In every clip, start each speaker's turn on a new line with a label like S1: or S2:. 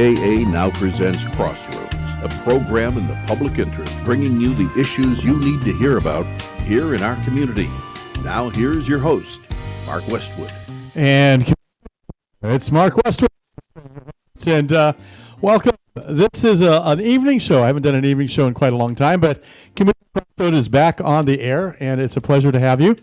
S1: AA now presents Crossroads, a program in the public interest, bringing you the issues you need to hear about here in our community. Now here's your host, Mark Westwood.
S2: And it's Mark Westwood. And welcome. This is an evening show. I haven't done an evening show in quite a long time, but Community Crossroads is back on the air, and it's a pleasure to have you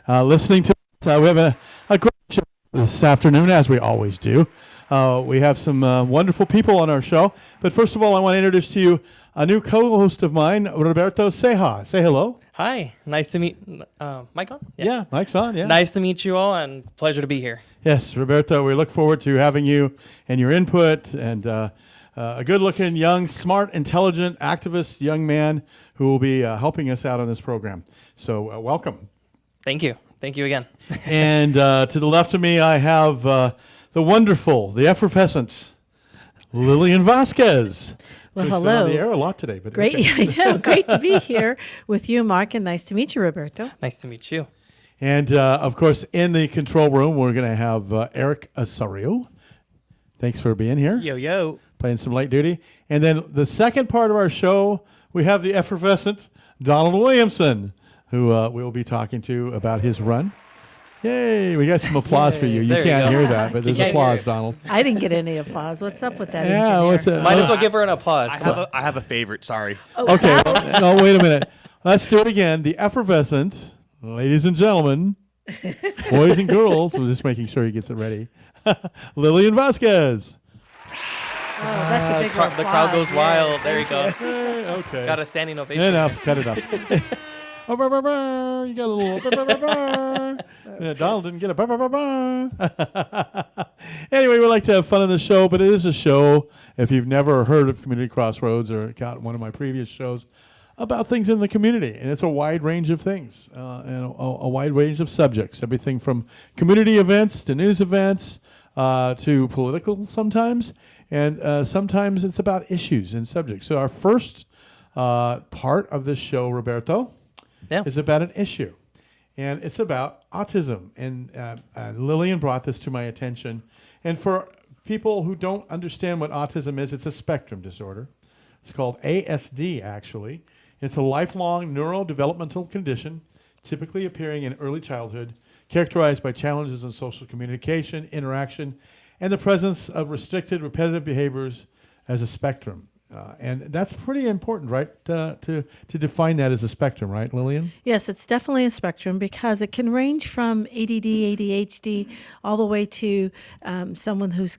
S2: listening to us. We have a great show this afternoon, as we always do. We have some wonderful people on our show. But first of all, I want to introduce to you a new co-host of mine, Roberto. Say hi. Say hello.
S3: Hi. Nice to meet... Mic on?
S2: Yeah, mic's on, yeah.
S3: Nice to meet you all, and pleasure to be here.
S2: Yes, Roberto, we look forward to having you and your input, and a good-looking, young, smart, intelligent, activist young man who will be helping us out on this program. So welcome.
S3: Thank you. Thank you again.
S2: And to the left of me, I have the wonderful, the effervescent Lillian Vasquez.
S4: Well,
S2: who's
S4: hello.
S2: been on the air a lot today. But
S4: Great,
S2: okay.
S4: I know. Great to be here with you, Mark, and nice to meet you, Roberto.
S3: Nice to meet you.
S2: And, of course, in the control room, we're going to have Eric Osorio. Thanks for being here.
S5: Yo, yo.
S2: Playing some light duty. And then the second part of our show, we have the effervescent Donald Williamson, who we'll be talking to about his run. Yay, we got some applause for you. You
S3: There you
S2: can't
S3: go.
S2: hear that, but there's
S3: can't
S2: applause,
S3: hear it.
S2: Donald.
S4: I didn't get any applause. What's up with that,
S2: Yeah,
S4: engineer?
S2: what's that?
S3: Might as well give her an applause.
S5: I have a favorite. Sorry.
S4: Oh,
S2: Okay,
S4: wow.
S2: no, wait a minute. Let's do it again. The effervescent, ladies and gentlemen, boys and girls, we're just making sure he gets it ready. Lillian Vasquez.
S4: Oh, that's a big
S3: The crowd goes
S4: applause.
S3: wild.
S4: Yeah,
S3: There you go.
S2: Hey, okay.
S3: Got a standing ovation.
S2: Enough. Cut it off. Oh, bah, bah, bah. You got a little. Bah, bah, bah, bah. Yeah, Donald didn't get a. Bah, bah, bah, bah. Anyway, we like to have fun on the show, but it is a show. If you've never heard of Community Crossroads or got one of my previous shows about things in the community, and it's a wide range of things and a wide range of subjects. Everything from community events to news events to political sometimes, and sometimes it's about issues and subjects. So our first part of this show, Roberto, is about an issue, and it's about autism. And Lillian brought this to my attention. And for people who don't understand what autism is, it's a spectrum disorder. It's called ASD, actually. It's a lifelong neurodevelopmental condition, typically appearing in early childhood, characterized by challenges in social communication, interaction, and the presence of restricted, repetitive behaviors as a spectrum. And that's pretty important, right, to define that as a spectrum, right, Lillian?
S4: Yes, it's definitely a spectrum because it can range from ADD, ADHD, all the way to someone who's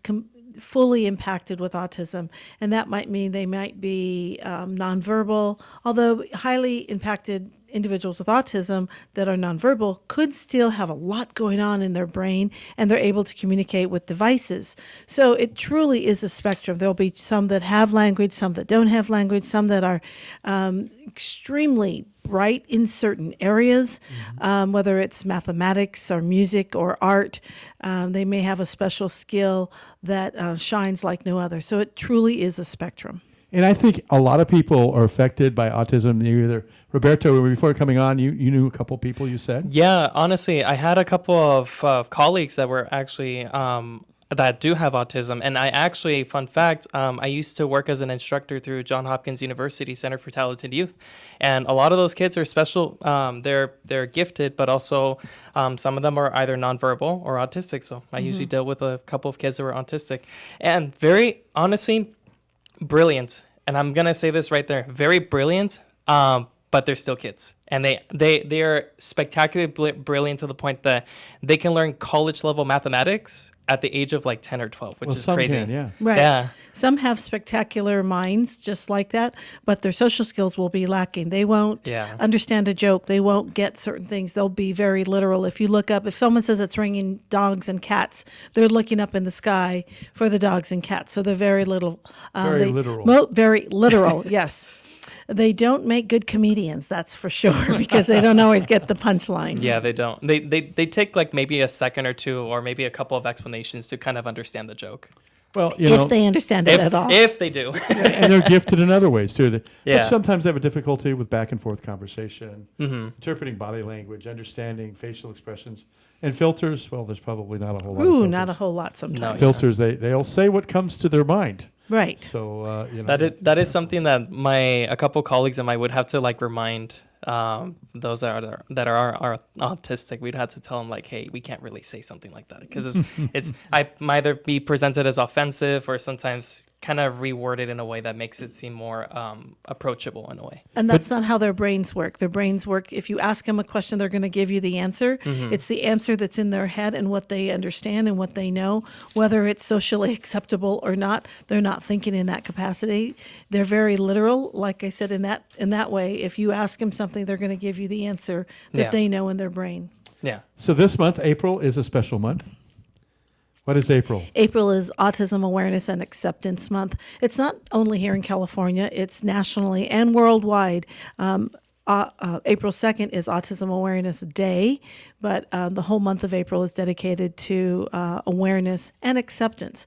S4: fully impacted with autism. And that might mean they might be nonverbal, although highly impacted individuals with autism that are nonverbal could still have a lot going on in their brain, and they're able to communicate with devices. So it truly is a spectrum. There'll be some that have language, some that don't have language, some that are extremely bright in certain areas, whether it's mathematics or music or art. They may have a special skill that shines like no other. So it truly is a spectrum.
S2: And I think a lot of people are affected by autism. You either, Roberto, before coming on, you knew a couple people, you said?
S3: Yeah, honestly, I had a couple of colleagues that were actually that do have autism. And I actually, fun fact, I used to work as an instructor through Johns Hopkins University Center for Talented Youth. And a lot of those kids are special. They're gifted, but also some of them are either nonverbal or autistic. So I usually deal with a couple of kids that were autistic. And very honestly, brilliant. And I'm going to say this right there. Very brilliant, but they're still kids. And they are spectacularly brilliant to the point that they can learn college level mathematics at the age of like 10 or 12, which is
S2: some
S3: crazy.
S2: can, yeah.
S4: Right.
S3: Yeah.
S4: Some have spectacular minds just like that, but their social skills will be lacking. They won't understand a joke. They won't get certain things. They'll be very literal. If you look up, if someone says it's raining dogs and cats, they're looking up in the sky for the dogs and cats. So they're very little.
S2: Very literal.
S4: Very literal, yes. They don't make good comedians, that's for sure, because they don't always get the punchline.
S3: Yeah, they don't. They take like maybe a second or two or maybe a couple of explanations to kind of understand the joke.
S2: Well, you know,
S4: If they understand it at all.
S3: If they do.
S2: and they're gifted in other ways too. But
S3: Yeah.
S2: sometimes they have a difficulty with back and forth conversation, interpreting body language, understanding facial expressions, And filters, well, there's probably not a whole lot of
S4: Ooh,
S2: filters.
S4: not a whole lot sometimes.
S2: Filters, they'll say what comes to their mind.
S4: Right.
S2: So, you know.
S3: That is something that a couple colleagues of mine would have to like remind those that are autistic. We'd have to tell them like, hey, we can't really say something like that because it's I might either be presented as offensive or sometimes kind of reworded in a way that makes it seem more approachable in a way.
S4: And that's not how their brains work. Their brains work, if you ask them a question, they're going to give you the answer. It's the answer that's in their head and what they understand and what they know, whether it's socially acceptable or not. They're not thinking in that capacity. They're very literal. Like I said, in that way, if you ask them something, they're going to give you the answer that they know in their brain.
S3: Yeah.
S2: So this month, April, is a special month. What is April?
S4: April is Autism Awareness and Acceptance Month. It's not only here in California, it's nationally and worldwide. April 2nd is Autism Awareness Day, but the whole month of April is dedicated to awareness and acceptance.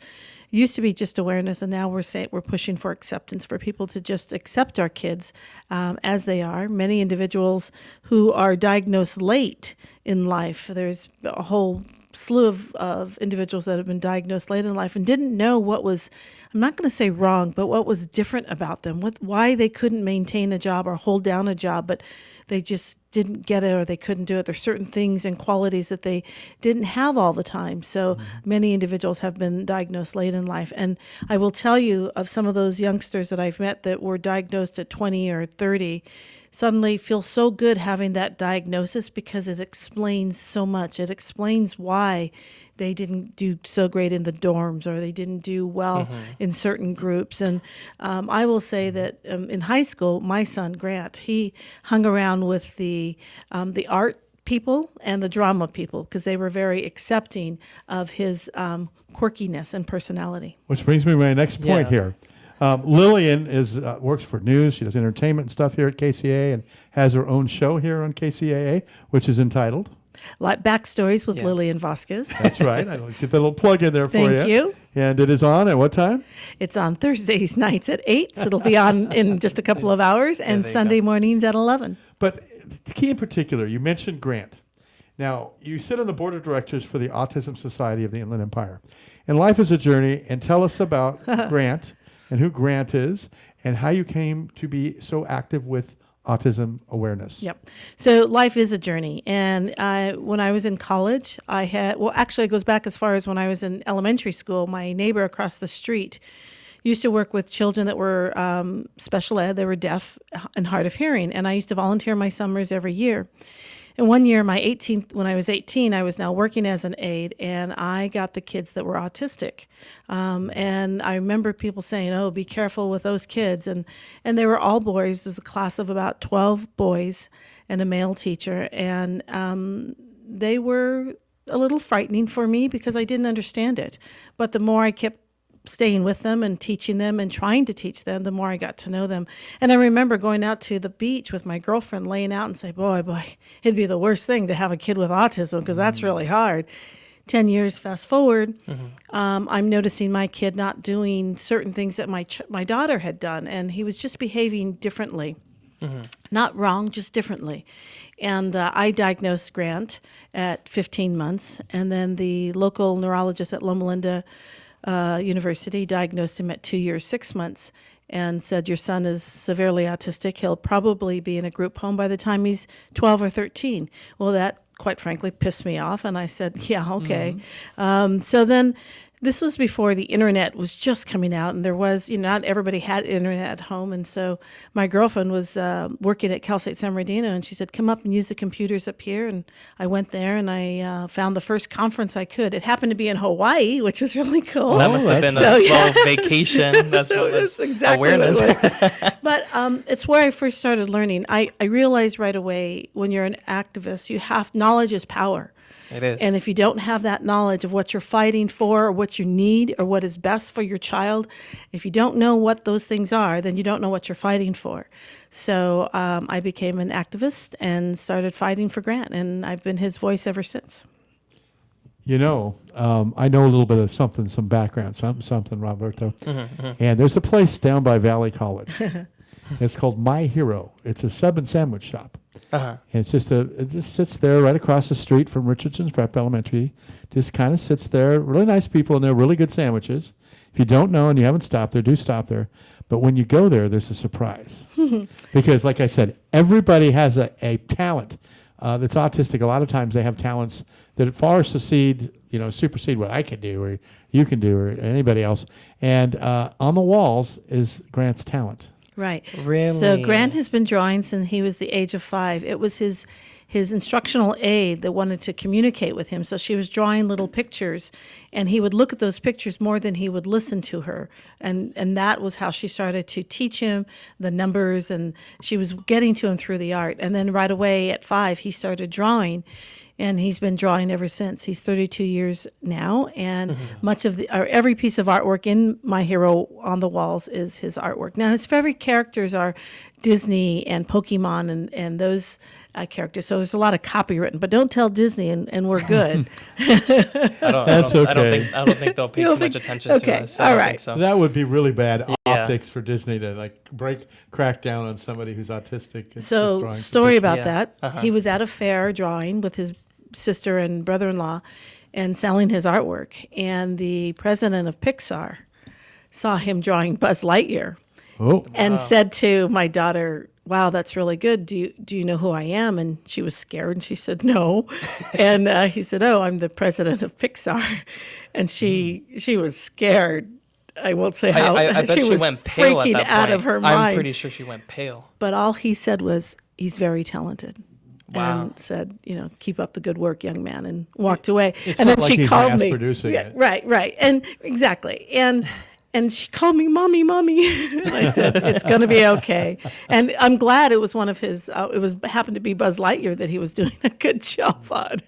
S4: It used to be just awareness, and now we're pushing for acceptance, for people to just accept our kids as they are. Many individuals who are diagnosed late in life, there's a whole slew of individuals that have been diagnosed late in life and didn't know what was, I'm not going to say wrong, but what was different about them, why they couldn't maintain a job or hold down a job, but they just didn't get it or they couldn't do it. There's certain things and qualities that they didn't have all the time. So many individuals have been diagnosed late in life. And I will tell you of some of those youngsters that I've met that were diagnosed at 20 or 30, suddenly feel so good having that diagnosis because it explains so much. It explains why they didn't do so great in the dorms or they didn't do well in certain groups. And I will say that in high school, my son, Grant, he hung around with the art people and the drama people because they were very accepting of his quirkiness and personality.
S2: Which brings me to my next point here. Lillian works for news. She does entertainment and stuff here at KCAA and has her own show here on KCAA, which is entitled
S4: Like Backstories with Lillian Vasquez.
S2: That's right. I'll get the little plug in there for you.
S4: Thank you.
S2: And it is on at what time?
S4: It's on Thursdays nights at 8, so it'll be on in just a couple of hours, and Sunday mornings at 11.
S2: But the key in particular, you mentioned Grant. Now, you sit on the board of directors for the Autism Society of the Inland Empire. And life is a journey, and tell us about Grant and who Grant is and how you came to be so active with autism awareness.
S4: Yep. So life is a journey. And when I was in college, actually it goes back as far as when I was in elementary school. My neighbor across the street used to work with children that were special ed. They were deaf and hard of hearing. And I used to volunteer my summers every year. And one year, when I was 18, I was now working as an aide, and I got the kids that were autistic. And I remember people saying, oh, be careful with those kids. And they were all boys. It was a class of about 12 boys and a male teacher. And they were a little frightening for me because I didn't understand it. But the more I kept staying with them and teaching them and trying to teach them, the more I got to know them. And I remember going out to the beach with my girlfriend, laying out and say, boy, it'd be the worst thing to have a kid with autism because that's really hard. 10 years fast forward, I'm noticing my kid not doing certain things that my daughter had done, and he was just behaving differently. Not wrong, just differently. And I diagnosed Grant at 15 months, and then the local neurologist at Loma Linda University diagnosed him at 2 years, 6 months, and said, your son is severely autistic. He'll probably be in a group home by the time he's 12 or 13. Well, that, quite frankly, pissed me off, and I said, yeah, okay. So then this was before the internet was just coming out, and there was, not everybody had internet at home. And so my girlfriend was working at Cal State San Bernardino, and she said, come up and use the computers up here. And I went there, and I found the first conference I could. It happened to be in Hawaii, which was really cool.
S3: That must have been a slow vacation. That's
S4: so
S3: what was
S4: exactly
S3: awareness.
S4: What it was. But it's where I first started learning. I realized right away when you're an activist, knowledge is power.
S3: It is.
S4: And if you don't have that knowledge of what you're fighting for or what you need or what is best for your child, if you don't know what those things are, then you don't know what you're fighting for. So I became an activist and started fighting for Grant, and I've been his voice ever since.
S2: I know a little bit of some background, something, Roberto. And there's a place down by Valley College. It's called My Hero. It's a sub and sandwich shop. And it just sits there right across the street from Richardson's Prep Elementary. Just kind of sits there. Really nice people, and they're really good sandwiches. If you don't know and you haven't stopped there, do stop there. But when you go there, there's a surprise. Because, like I said, everybody has a talent that's autistic. A lot of times they have talents that far supersede what I can do or you can do or anybody else. And on the walls is Grant's talent.
S4: Right.
S3: Really?
S4: So Grant has been drawing since he was the age of 5. It was his instructional aide that wanted to communicate with him. So she was drawing little pictures, and he would look at those pictures more than he would listen to her. And that was how she started to teach him the numbers, and she was getting to him through the art. And then right away at 5, he started drawing. And he's been drawing ever since. He's 32 years now, and much of every piece of artwork in My Hero on the walls is his artwork. Now, his favorite characters are Disney and Pokemon and those characters. So there's a lot of copy written, but don't tell Disney, and we're good.
S2: That's okay.
S3: I don't think they'll pay too much attention to us. I don't think so.
S2: That would be really bad optics for Disney to crack down on somebody who's autistic. It's
S4: So,
S2: just
S4: story about
S3: Yeah.
S4: that. He was at a fair drawing with his sister and brother-in-law and selling his artwork. And the president of Pixar saw him drawing Buzz Lightyear and said to my daughter, "Wow, that's really good. Do you know who I am?" And she was scared, and she said, "No." And he said, "Oh, I'm the president of Pixar." And she was scared. I won't say how.
S3: I bet she
S4: was
S3: went pale at
S4: freaking
S3: that
S4: out
S3: point.
S4: of her mind.
S3: I'm pretty sure she went pale.
S4: But all he said was, "He's very talented."
S3: Wow.
S4: And said, "Keep up the good work, young man," and walked away.
S2: It's
S4: and
S2: not
S4: then
S2: like
S4: she
S2: he's
S4: called me.
S2: mass-producing it.
S4: Right. And exactly. And she called me, "Mommy." And I said, "It's going to be okay." And I'm glad it was one of his. Happened to be Buzz Lightyear that he was doing a good job on.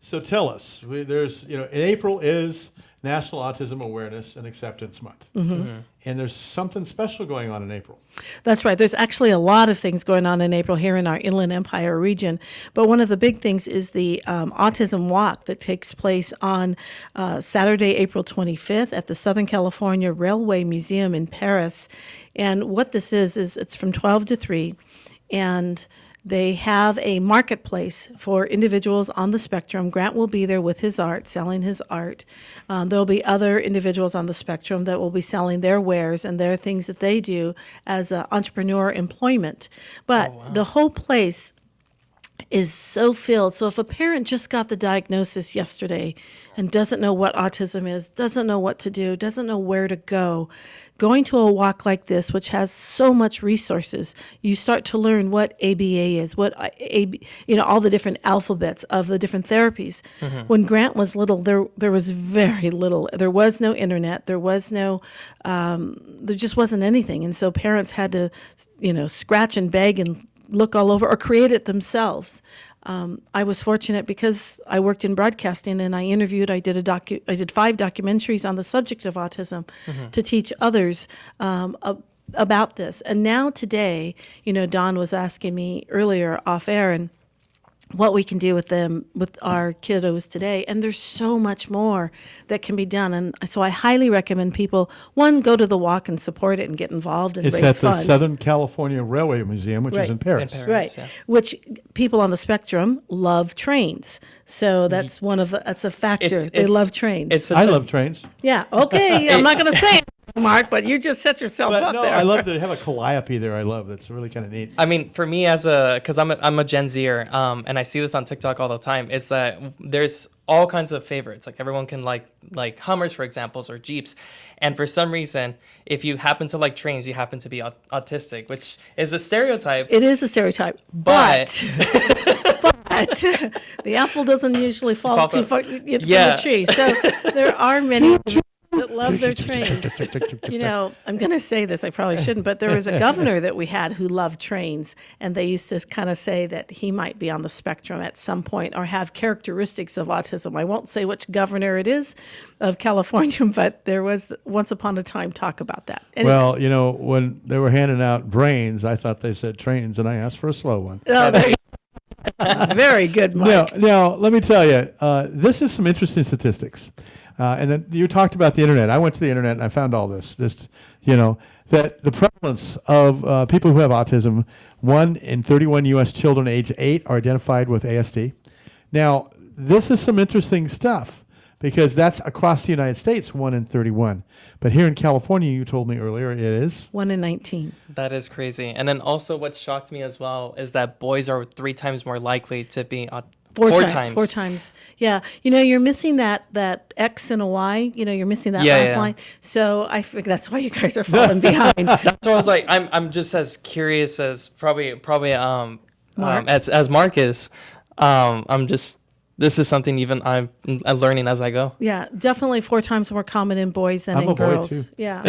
S2: So tell us, there's April is National Autism Awareness and Acceptance Month, and there's something special going on in April.
S4: That's right. There's actually a lot of things going on in April here in our Inland Empire region. But one of the big things is the Autism Walk that takes place on Saturday, April 25th at the Southern California Railway Museum in Paris. And what this is it's from 12 to 3. And they have a marketplace for individuals on the spectrum. Grant will be there with his art, selling his art. There'll be other individuals on the spectrum that will be selling their wares and their things that they do as entrepreneur employment. But the whole place is so filled. So if a parent just got the diagnosis yesterday and doesn't know what autism is, doesn't know what to do, doesn't know where to go, going to a walk like this, which has so much resources, you start to learn what ABA is, what all the different alphabets of the different therapies. When Grant was little, there was very little. There was no internet. There was no, there just wasn't anything. And so parents had to, scratch and beg and look all over or create it themselves. I was fortunate because I worked in broadcasting and I interviewed. I did 5 documentaries on the subject of autism to teach others about this. And now today, Don was asking me earlier off air and what we can do with them, with our kiddos today. And there's so much more that can be done. And so I highly recommend people, one, go to the walk and support it and get involved and
S2: It's
S4: raise
S2: at
S4: funds.
S2: the Southern California Railway Museum, which is in Paris.
S4: Right,
S3: Yeah.
S4: which people on the spectrum love trains. So that's that's a factor. They love trains.
S2: I love trains.
S4: Yeah, okay, I'm not going to say it, Mark, but you just set yourself
S2: But
S4: up
S2: no,
S4: there.
S2: I love to have a calliope there. I love that's really kind of neat.
S3: I mean, for me because I'm a Gen Zer, and I see this on TikTok all the time, is that there's all kinds of favorites. Like everyone can like Hummers, for example, or Jeeps. And for some reason, if you happen to like trains, you happen to be autistic, which is a stereotype.
S4: It is a stereotype, but the apple doesn't usually fall too far from the tree. So there are many that love their trains. I'm going to say this, I probably shouldn't, but there was a governor that we had who loved trains, and they used to kind of say that he might be on the spectrum at some point or have characteristics of autism. I won't say which governor it is of California, but there was once upon a time talk about that. Anyway.
S2: Well, when they were handing out brains, I thought they said trains, and I asked for a slow one.
S4: Oh, there you go. Very good, Mike.
S2: Now, let me tell you, this is some interesting statistics. And then you talked about the internet. I went to the internet and I found all this. Just, that the prevalence of people who have autism, 1 in 31 U.S. children age 8 are identified with ASD. Now, this is some interesting stuff because that's across the United States, 1 in 31. But here in California, you told me earlier, it is
S4: 1 in 19.
S3: That is crazy. And then also what shocked me as well is that boys are 3 times more likely to be Four times.
S4: 4 times. Yeah. You're missing that X and a Y. You're missing that last line. So I think that's why you guys are falling behind.
S3: That's why I was like, I'm just as curious as probably
S4: Mark?
S3: As Mark is. This is something even I'm learning as I go.
S4: Yeah, definitely 4 times more common in boys than
S2: I'm
S4: in
S2: a boy,
S4: girls.
S2: too.
S4: Yeah.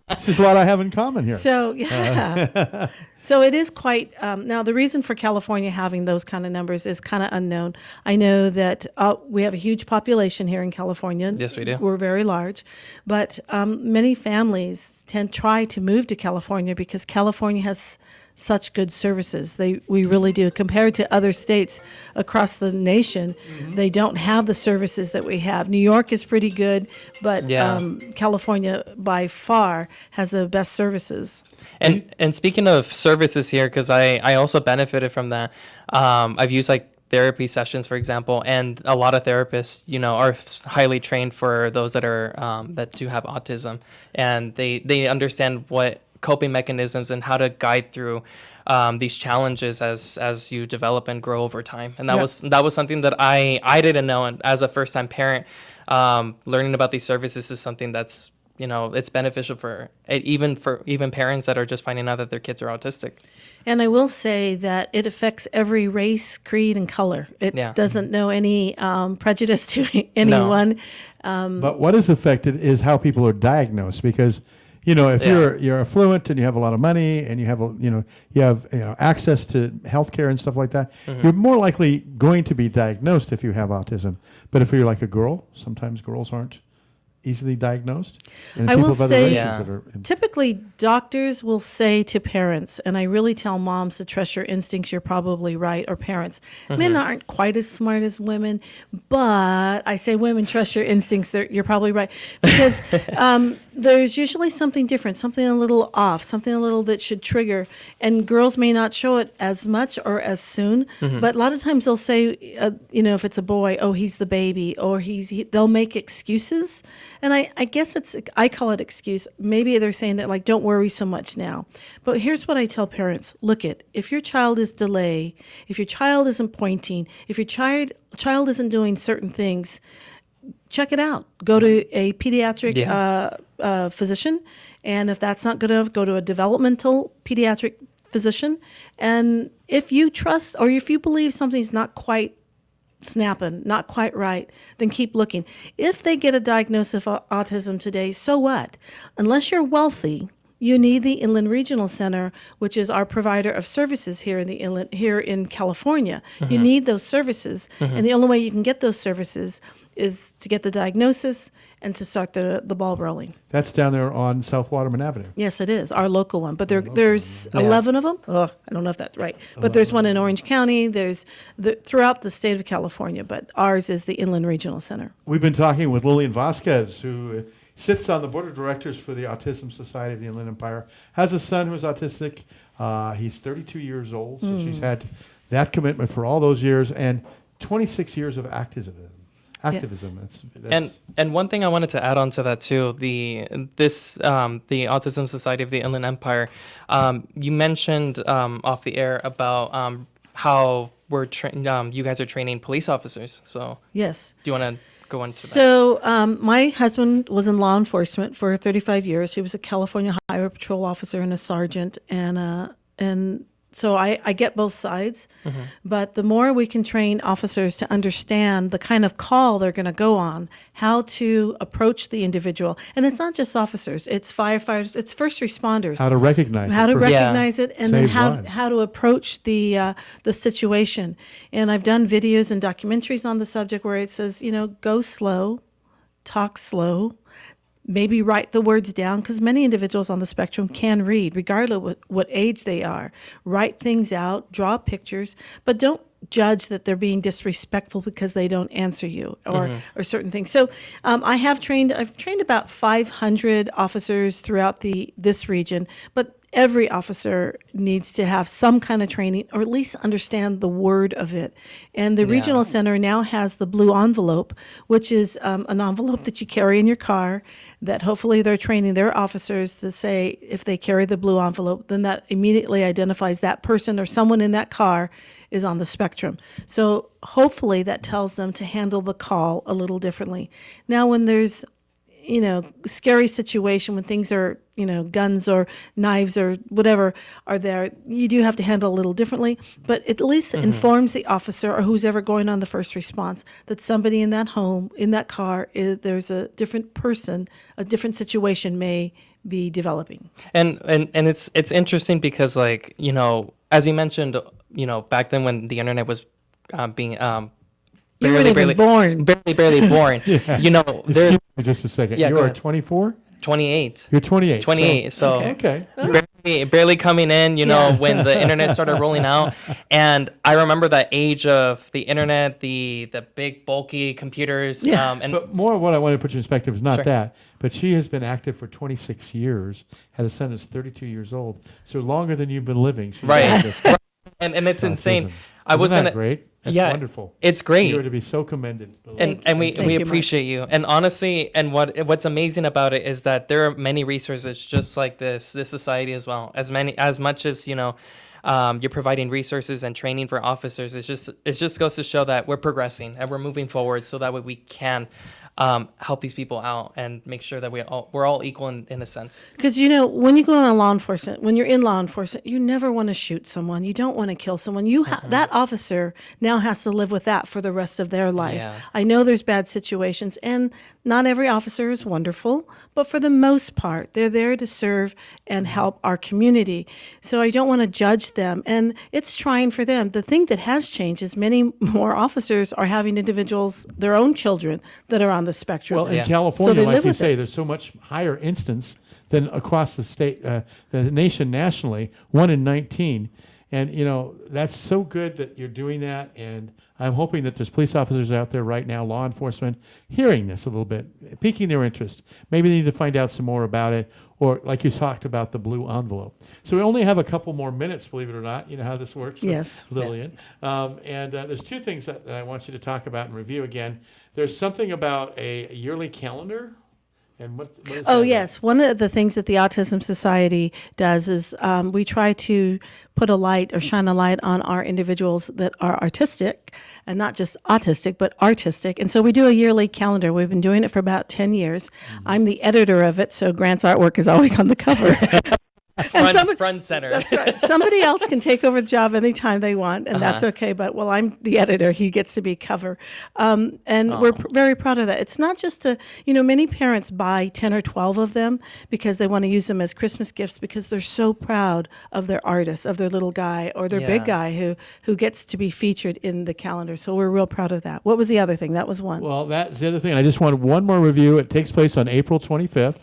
S2: This is what I have in common here.
S4: So, yeah. So it is quite, now the reason for California having those kind of numbers is kind of unknown. I know that we have a huge population here in California.
S3: Yes, we do.
S4: We're very large. But many families try to move to California because California has such good services. We really do. Compared to other states across the nation, they don't have the services that we have. New York is pretty good, but California by far has the best services.
S3: And speaking of services here, because I also benefited from that. I've used like therapy sessions, for example, and a lot of therapists, are highly trained for those that are that do have autism, and they understand what coping mechanisms and how to guide through these challenges as you develop and grow over time. And that was something that I didn't know. And as a first time parent, learning about these services is something that's it's beneficial for even parents that are just finding out that their kids are autistic.
S4: And I will say that it affects every race, creed, and color. It doesn't know any prejudice to anyone.
S2: No. But what is affected is how people are diagnosed because if you're affluent and you have a lot of money and you have access to healthcare and stuff like that, you're more likely going to be diagnosed if you have autism. But if you're like a girl, sometimes girls aren't easily diagnosed. And
S4: I
S2: people
S4: will
S2: of other
S4: say,
S2: races that are
S4: typically doctors will say to parents, and I really tell moms to trust your instincts, you're probably right, or parents. Men aren't quite as smart as women, but I say women, trust your instincts, you're probably right. Because there's usually something different, something a little off, something a little that should trigger, and girls may not show it as much or as soon, but a lot of times they'll say, if it's a boy, oh, he's the baby, or they'll make excuses. And I guess I call it excuse. Maybe they're saying that like, don't worry so much now. But here's what I tell parents. Look if your child is delay, if your child isn't pointing, if your child isn't doing certain things, check it out. Go to a pediatric physician. And if that's not good enough, go to a developmental pediatric physician. And if you trust or if you believe something's not quite snapping, not quite right, then keep looking. If they get a diagnosis of autism today, so what? Unless you're wealthy, you need the Inland Regional Center, which is our provider of services here in California. You need those services, and the only way you can get those services is to get the diagnosis and to start the ball rolling.
S2: That's down there on South Waterman Avenue.
S4: Yes, it is, our local one. But there's 11 of them. Oh, I don't know if that's right. But there's one in Orange County. There's throughout the state of California, but ours is the Inland Regional Center.
S2: We've been talking with Lillian Vasquez, who sits on the board of directors for the Autism Society of the Inland Empire, has a son who's autistic. He's 32 years old, so she's had that commitment for all those years and 26 years of activism.
S3: And one thing I wanted to add on to that too, the Autism Society of the Inland Empire, you mentioned off the air about how you guys are training police officers. So
S4: yes,
S3: do you want to go into that?
S4: So my husband was in law enforcement for 35 years. He was a California Highway Patrol officer and a sergeant, and so I get both sides, but the more we can train officers to understand the kind of call they're going to go on, how to approach the individual, and it's not just officers, it's firefighters, it's first responders.
S2: How to recognize
S4: it, and then how to approach the situation. And I've done videos and documentaries on the subject where it says, go slow, talk slow. maybe write the words down, because many individuals on the spectrum can read, regardless of what age they are. Write things out, draw pictures, but don't judge that they're being disrespectful because they don't answer you or certain things. So I've trained about 500 officers throughout this region, but every officer needs to have some kind of training or at least understand the word of it. And the regional center now has the blue envelope, which is an envelope that you carry in your car, that hopefully they're training their officers to say if they carry the blue envelope, then that immediately identifies that person or someone in that car is on the spectrum. So hopefully that tells them to handle the call a little differently. Now, when there's scary situation, when things are, guns or knives or whatever are there, you do have to handle a little differently, but at least informs the officer or who's ever going on the first response that somebody in that home, in that car, there's a different person, a different situation may be developing.
S3: And it's interesting because, like, as you mentioned, back then when the internet was being
S4: You weren't even born.
S3: barely born. There's
S2: Just a second.
S3: Yeah,
S2: You
S3: go
S2: are
S3: ahead.
S2: 24?
S3: 28.
S2: You're 28.
S3: 28. So
S2: Okay.
S3: barely coming in, when the internet started rolling out. And I remember that age of the internet, the big bulky computers.
S4: Yeah.
S3: And
S2: But more of what I want to put you in perspective is not
S3: Sure.
S2: that, but she has been active for 26 years, had a son that's 32 years old, so longer than you've been living. She's
S3: Right.
S2: done this.
S3: and it's insane.
S2: Autism.
S3: I was
S2: Isn't that
S3: gonna
S2: great? That's
S3: yeah,
S2: wonderful.
S3: It's great.
S2: You are to be so commended.
S3: And we
S4: Thank you, Mark.
S3: appreciate you. And honestly, and what's amazing about it is that there are many resources just like this society as well. As much as you're providing resources and training for officers. It just goes to show that we're progressing and we're moving forward, so that way we can help these people out and make sure that we're all equal in a sense.
S4: Because, when you go on law enforcement, when you're in law enforcement, you never want to shoot someone. You don't want to kill someone. That officer now has to live with that for the rest of their life.
S3: Yeah.
S4: I know there's bad situations, and not every officer is wonderful, but for the most part, they're there to serve and help our community. So I don't want to judge them, and it's trying for them. The thing that has changed is many more officers are having individuals, their own children, that are on the spectrum.
S2: Well, in
S3: Yeah.
S4: So
S2: California,
S4: they
S2: like
S4: live
S2: you
S4: with
S2: say,
S4: it.
S2: there's so much higher instance than across the state, the nation nationally, 1 in 19. And, that's so good that you're doing that. And I'm hoping that there's police officers out there right now, law enforcement, hearing this a little bit, piquing their interest. Maybe they need to find out some more about it, or like you talked about, the blue envelope. So we only have a couple more minutes, believe it or not. You know how this works with
S4: Yes.
S2: Lillian. And there's two things that I want you to talk about and review again. There's something about a yearly calendar. And what is
S4: Oh,
S2: that?
S4: yes. One of the things that the Autism Society does is we try to put a light or shine a light on our individuals that are artistic, and not just autistic, but artistic. And so we do a yearly calendar. We've been doing it for about 10 years. I'm the editor of it, so Grant's artwork is always on the cover.
S3: Front center.
S4: That's right. Somebody else can take over the job anytime they want, and that's okay. But I'm the editor. He gets to be cover. And we're very proud of that. It's not just many parents buy 10 or 12 of them because they want to use them as Christmas gifts because they're so proud of their artist, of their little guy or their big guy who gets to be featured in the calendar. So we're real proud of that. What was the other thing? That was one.
S2: Well, that's the other thing. I just wanted one more review. It takes place on April 25th.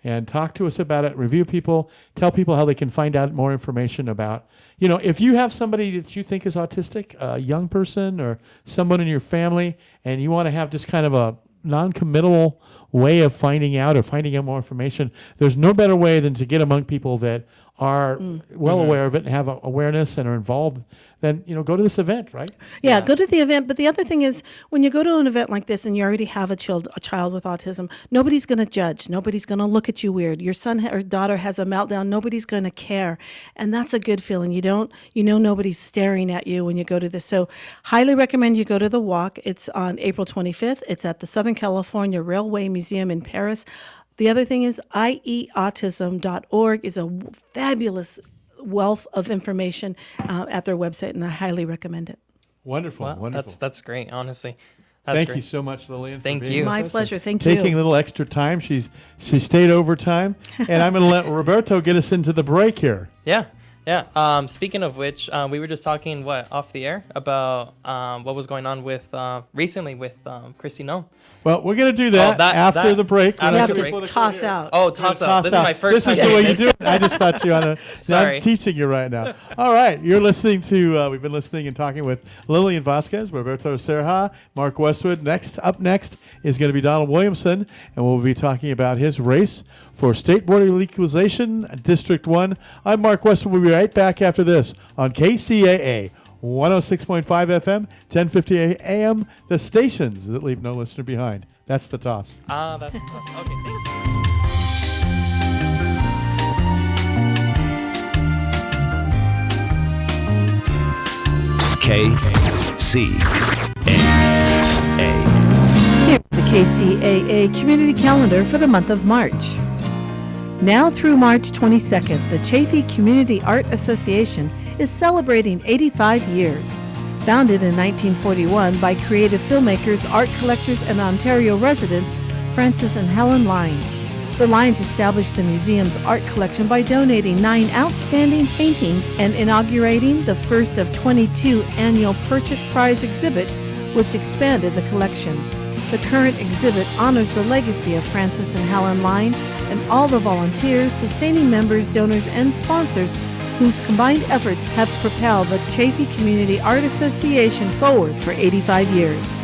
S2: And talk to us about it, review people, tell people how they can find out more information about, if you have somebody that you think is autistic, a young person or someone in your family, and you want to have just kind of a non-committal way of finding out more information, there's no better way than to get among people that are well aware of it and have awareness and are involved. Then go to this event, right?
S4: Yeah, go to the event. But the other thing is, when you go to an event like this and you already have a child with autism, nobody's going to judge. Nobody's going to look at you weird. Your son or daughter has a meltdown. Nobody's going to care, and that's a good feeling. Nobody's staring at you when you go to this. So, highly recommend you go to the walk. It's on April 25th. It's at the Southern California Railway Museum in Paris. The other thing is ieautism.org is a fabulous wealth of information at their website, and I highly recommend it.
S2: Wonderful,
S3: Well,
S2: wonderful.
S3: that's great, honestly. That's
S2: Thank
S3: great.
S2: you so much, Lillian. for
S3: Thank
S2: being
S3: you.
S2: with
S4: My
S2: us
S4: pleasure.
S2: and
S4: Thank you.
S2: Taking a little extra time. She stayed overtime, and I'm going to let Roberto get us into the break here.
S3: Yeah. Speaking of which, we were just talking off the air about what was going on with recently with Christy No.
S2: Well, we're going to do that, after the break.
S3: After
S4: You have
S3: the
S4: to
S3: break.
S4: toss out.
S3: Oh, toss out. This is my first time
S2: This is the way
S3: doing
S2: you
S3: this.
S2: do it. I just thought you ought to.
S3: Sorry.
S2: I'm teaching you right now. All right. You're listening to, we've been listening and talking with Lillian Vasquez, Roberto Serra, Mark Westwood. Up next is going to be Donald Williamson, and we'll be talking about his race for State Board of Equalization, District 1. I'm Mark Westwood. We'll be right back after this on KCAA 106.5 FM, 1050 AM, the stations that leave no listener behind. That's the toss.
S3: That's the toss. Okay, thank you.
S4: Here, the KCAA Community Calendar for the month of March. Now through March 22nd, the Chaffee Community Art Association is celebrating 85 years. Founded in 1941 by creative filmmakers, art collectors, and Ontario residents, Francis and Helen Line. The Lines established the museum's art collection by donating 9 outstanding paintings and inaugurating the first of 22 annual Purchase Prize exhibits, which expanded the collection. The current exhibit honors the legacy of Francis and Helen Line and all the volunteers, sustaining members, donors, and sponsors whose combined efforts have propelled the Chaffee Community Art Association forward for 85 years.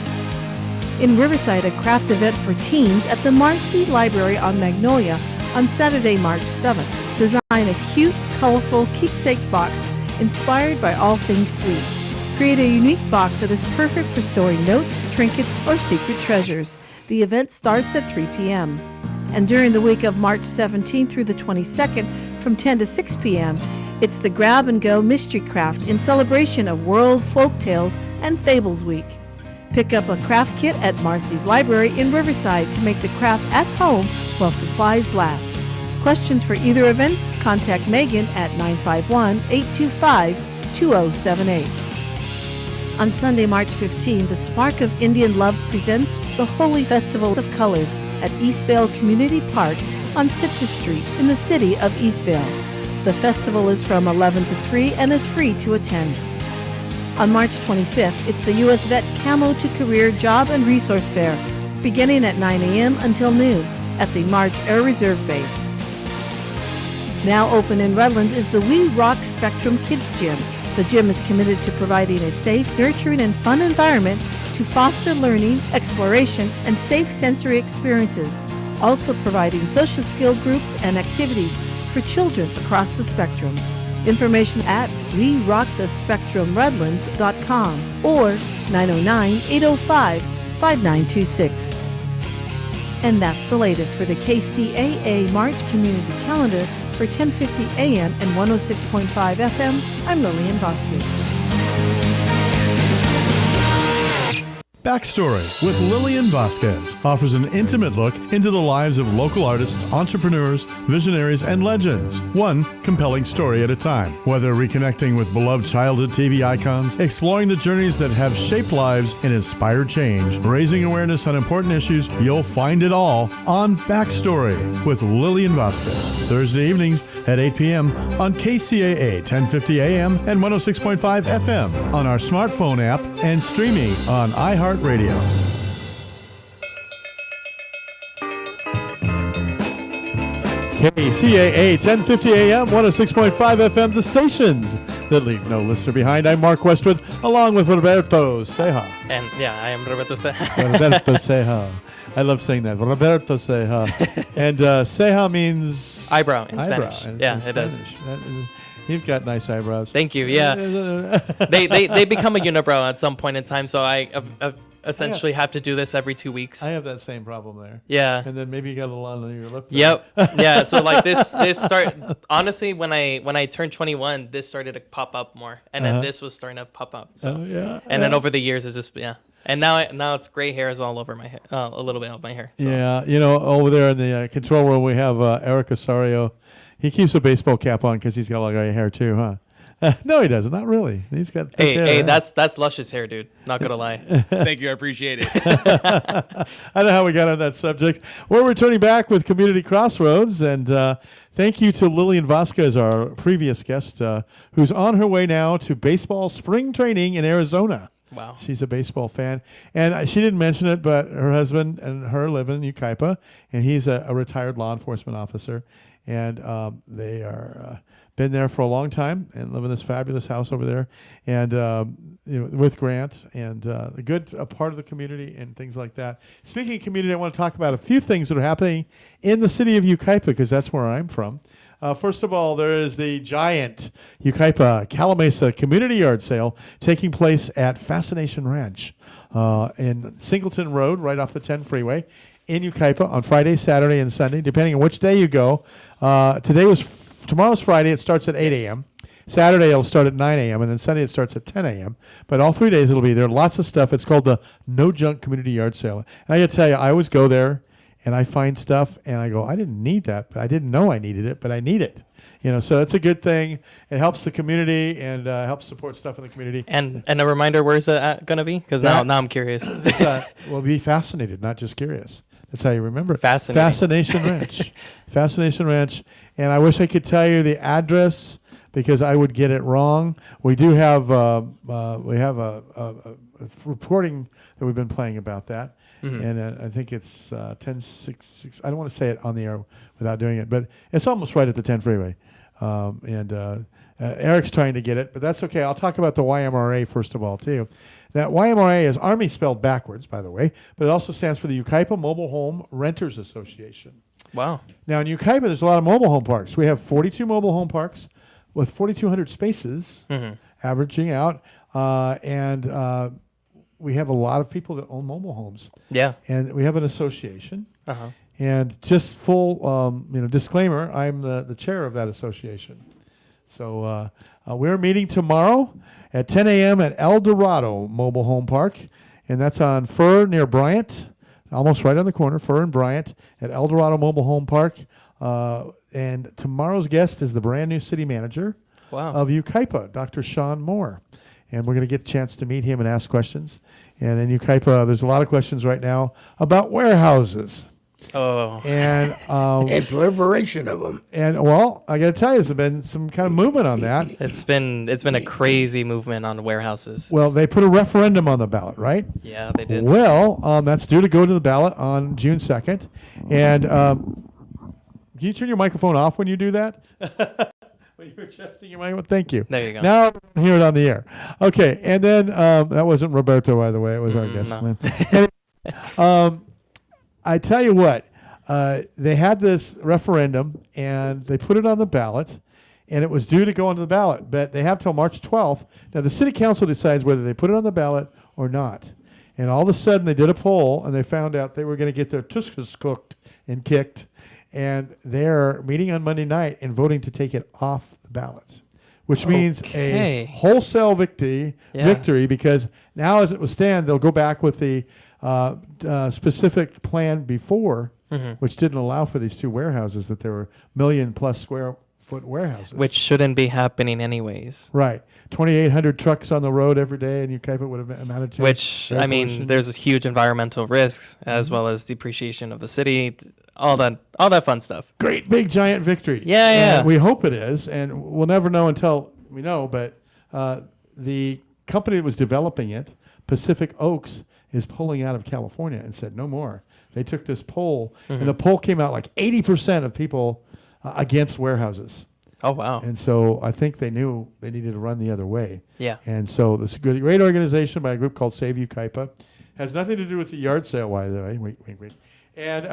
S4: In Riverside, a craft event for teens at the Marcy Library on Magnolia on Saturday, March 7th. Design a cute, colorful keepsake box inspired by all things sweet. Create a unique box that is perfect for storing notes, trinkets, or secret treasures. The event starts at 3 p.m. And during the week of March 17th through the 22nd from 10 to 6 p.m., it's the Grab and Go Mystery Craft in celebration of World Folktales and Fables Week. Pick up a craft kit at Marcy's Library in Riverside to make the craft at home while supplies last. Questions for either events? Contact Megan at 951-825-2078. On Sunday, March 15, the Spark of Indian Love presents the Holy Festival of Colors at Eastvale Community Park on Citrus Street in the city of Eastvale. The festival is from 11 to 3 and is free to attend. On March 25th, it's the U.S. Vet Camo to Career Job and Resource Fair, beginning at 9 a.m. until noon at the March Air Reserve Base. Now open in Redlands is the We Rock Spectrum Kids Gym. The gym is committed to providing a safe, nurturing, and fun environment to foster learning, exploration, and safe sensory experiences, also providing social skill groups and activities for children across the spectrum. Information at werockthespectrumredlands.com or 909-805-5926. And that's the latest for the KCAA March Community Calendar for 1050 AM and 106.5 FM. I'm Lillian Vasquez.
S2: Backstory with Lillian Vasquez offers an intimate look into the lives of local artists, entrepreneurs, visionaries, and legends, one compelling story at a time. Whether reconnecting with beloved childhood TV icons, exploring the journeys that have shaped lives and inspired change, raising awareness on important issues, you'll find it all on Backstory with Lillian Vasquez. Thursday evenings at 8 p.m. on KCAA 1050 AM and 106.5 FM on our smartphone app and streaming on iHeartRadio. KCAA 1050 AM, 106.5 FM, the stations that leave no listener behind. I'm Mark Westwood, along with Roberto Ceja.
S3: And yeah, I am Roberto Ceja.
S2: Roberto Ceja. I love saying that. Roberto Ceja. And Ceja means
S3: Eyebrow in
S2: eyebrow.
S3: Spanish. Yeah, it does.
S2: You've got nice eyebrows.
S3: Thank you. Yeah, they become a unibrow at some point in time, so I essentially have to do this every 2 weeks.
S2: I have that same problem there.
S3: Yeah.
S2: And then maybe you got a little on your lip.
S3: Yep. Yeah. So like this honestly, when I turned 21, this started to pop up more, and then this was starting to pop up. So
S2: yeah.
S3: and then over the years, it's just and now it's gray hairs all over my hair, a little bit of my hair. So.
S2: Yeah. Over there in the control room, we have Eric Osorio. He keeps a baseball cap on because he's got a lot of gray hair too, huh? No, he doesn't. Not really. He's got.
S3: Hey, that's luscious hair, dude. Not gonna lie.
S5: Thank you. I appreciate it.
S2: I don't know how we got on that subject. We're returning back with Community Crossroads, and thank you to Lillian Vasquez, our previous guest, who's on her way now to baseball spring training in Arizona.
S3: Wow.
S2: She's a baseball fan. And she didn't mention it, but her husband and her live in Yucaipa, and he's a retired law enforcement officer. And they are been there for a long time and live in this fabulous house over there, and with Grant, and a good part of the community and things like that. Speaking of community, I want to talk about a few things that are happening in the city of Yucaipa, because that's where I'm from. First of all, there is the giant Yucaipa Calamasa Community Yard Sale taking place at Fascination Ranch in Singleton Road, right off the 10 freeway in Yucaipa on Friday, Saturday, and Sunday, depending on which day you go. Tomorrow's Friday. It starts at 8 a.m. Saturday it'll start at 9 a.m. and then Sunday it starts at 10 a.m. But all 3 days it'll be there. Lots of stuff. It's called the No Junk Community Yard Sale. And I got to tell you, I always go there and I find stuff and I go, I didn't need that, but I didn't know I needed it, but I need it. So it's a good thing. It helps the community and helps support stuff in the community.
S3: And a reminder, where's it going to be? Because now I'm curious.
S2: Well, be fascinated, not just curious. That's how you remember it.
S3: Fascination
S2: Ranch. Fascination Ranch. And I wish I could tell you the address because I would get it wrong. We do have a reporting that we've been playing about that. Mm-hmm. And I think it's 1066. I don't want to say it on the air without doing it, but it's almost right at the 10 freeway. Eric's trying to get it, but that's okay. I'll talk about the YMRA first of all, too. That YMRA is Army spelled backwards, by the way, but it also stands for the Yucaipa Mobile Home Renters Association.
S3: Wow.
S2: Now, in Yucaipa, there's a lot of mobile home parks. We have 42 mobile home parks with 4,200 spaces, averaging out, and we have a lot of people that own mobile homes.
S3: Yeah.
S2: And we have an association.
S3: Uh-huh.
S2: And just full, disclaimer, I'm the chair of that association. So we're meeting tomorrow at 10 a.m. at El Dorado Mobile Home Park, and that's on Fur near Bryant, almost right on the corner, Fur and Bryant at El Dorado Mobile Home Park. And tomorrow's guest is the brand new city manager of Yucaipa, Dr. Sean Moore. And we're going to get a chance to meet him and ask questions. And in Yucaipa, there's a lot of questions right now about warehouses.
S3: Oh.
S2: And
S6: proliferation of them.
S2: And well, I got to tell you, there's been some kind of movement on that.
S3: It's been a crazy movement on warehouses.
S2: Well, they put a referendum on the ballot, right?
S3: Yeah, they did.
S2: Well, that's due to go to the ballot on June 2nd. And can you turn your microphone off when you do that? When you're adjusting your microphone? Thank you.
S3: There you go.
S2: Now I hear it on the air. Okay, and then that wasn't Roberto, by the way. It was our guest.
S3: No.
S2: Anyway, I tell you what, they had this referendum, and they put it on the ballot, and it was due to go onto the ballot, but they have till March 12th. Now, the city council decides whether they put it on the ballot or not. And all of a sudden, they did a poll, and they found out they were going to get their tuskas cooked and kicked, and they're meeting on Monday night and voting to take it off the ballot, which means a wholesale victory, because now, as it would stand, they'll go back with the specific plan before, which didn't allow for these two warehouses, that there were million-plus square foot warehouses.
S3: Which shouldn't be happening anyways.
S2: Right. 2,800 trucks on the road every day, and Yucaipa would have amounted to.
S3: Which, I mean, there's huge environmental risks, as well as depreciation of the city, all that fun stuff.
S2: Great big giant victory.
S3: Yeah.
S2: We hope it is, and we'll never know until we know, but the company that was developing it, Pacific Oaks, is pulling out of California and said no more. They took this poll, and the poll came out like 80% of people against warehouses.
S3: Oh, wow.
S2: And so I think they knew they needed to run the other way.
S3: Yeah.
S2: And so this is a great organization by a group called Save Yucaipa. Has nothing to do with the yard sale, by the way. Wait. And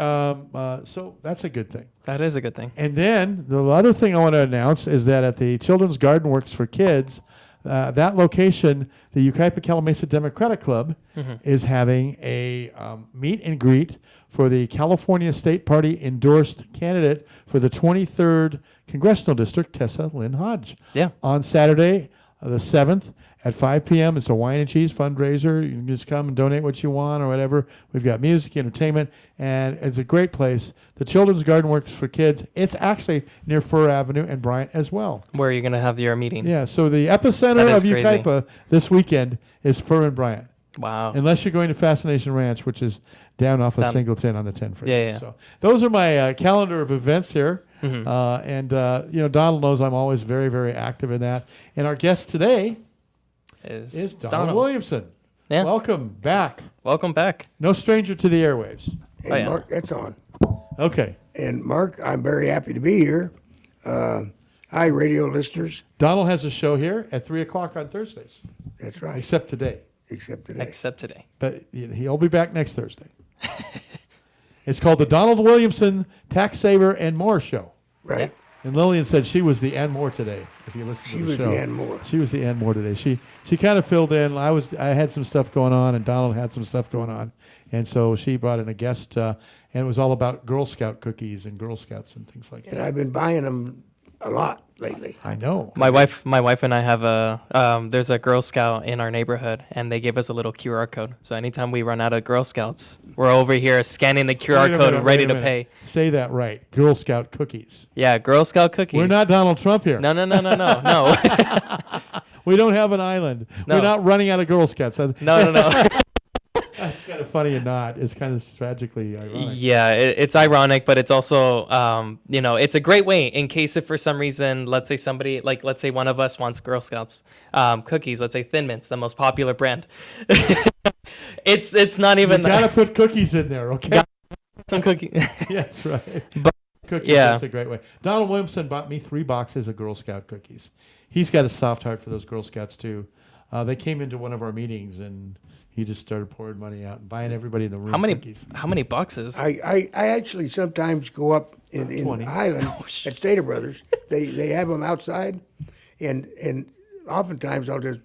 S2: so that's a good thing.
S3: That is a good thing.
S2: And then the other thing I want to announce is that at the Children's Garden Works for Kids, that location, the Yucaipa Calamasa Democratic Club, is having a meet and greet for the California State Party endorsed candidate for the 23rd Congressional District, Tessa Lynn Hodge.
S3: Yeah.
S2: On Saturday, the 7th at 5 p.m. It's a wine and cheese fundraiser. You can just come and donate what you want or whatever. We've got music, entertainment, and it's a great place. The Children's Garden Works for Kids. It's actually near Fur Avenue and Bryant as well.
S3: Where are you going to have your meeting?
S2: Yeah, so the epicenter of Yucaipa this weekend is Fur and Bryant.
S3: Wow.
S2: Unless you're going to Fascination Ranch, which is down off of Singleton on the 10 freeway.
S3: Yeah.
S2: So those are my calendar of events here. And Donald knows I'm always very, very active in that. And our guest today is Donald Williamson.
S3: Yeah.
S2: Welcome back.
S3: Welcome back.
S2: No stranger to the airwaves.
S6: And
S3: Oh, yeah.
S6: Mark, that's on.
S2: Okay.
S6: And Mark, I'm very happy to be here. Hi, radio listeners.
S2: Donald has a show here at 3 o'clock on Thursdays,
S6: That's right.
S2: except today.
S6: Except today.
S3: Except today.
S2: But he'll be back next Thursday. It's called the Donald Williamson Tax Saver and More Show.
S6: Right.
S2: And Lillian said she was the and more today. If you listen
S6: She
S2: to the
S6: was
S2: show,
S6: the and more.
S2: She was the and more today. She kind of filled in. I had some stuff going on, and Donald had some stuff going on, and so she brought in a guest, and it was all about Girl Scout cookies and Girl Scouts and things like
S6: And
S2: that.
S6: I've been buying them a lot lately.
S2: I know.
S3: My wife and I have there's a Girl Scout in our neighborhood, and they gave us a little QR code. So anytime we run out of Girl Scouts, we're over here scanning the QR
S2: Wait a
S3: code,
S2: minute,
S3: ready
S2: wait a
S3: to
S2: minute.
S3: pay.
S2: Say that right. Girl Scout cookies.
S3: Yeah, Girl Scout cookies.
S2: We're not Donald Trump here.
S3: No.
S2: We don't have an island.
S3: No.
S2: We're not running out of Girl Scouts. That's,
S3: No.
S2: that's kind of funny and not. It's kind of tragically ironic.
S3: Yeah, it's ironic, but it's also, it's a great way in case if for some reason, let's say one of us wants Girl Scouts cookies, let's say Thin Mint's the most popular brand. It's not
S2: You
S3: even
S2: gotta put cookies in there, okay?
S3: some cookie.
S2: That's right.
S3: But-
S2: Cookies,
S3: yeah.
S2: that's a great way. Donald Williamson bought me 3 boxes of Girl Scout cookies. He's got a soft heart for those Girl Scouts too. They came into one of our meetings and he just started pouring money out and buying everybody in the room cookies.
S3: How many boxes?
S6: I actually sometimes go up in
S2: 20.
S6: Highland at Stater Brothers. They have them outside, and oftentimes I'll just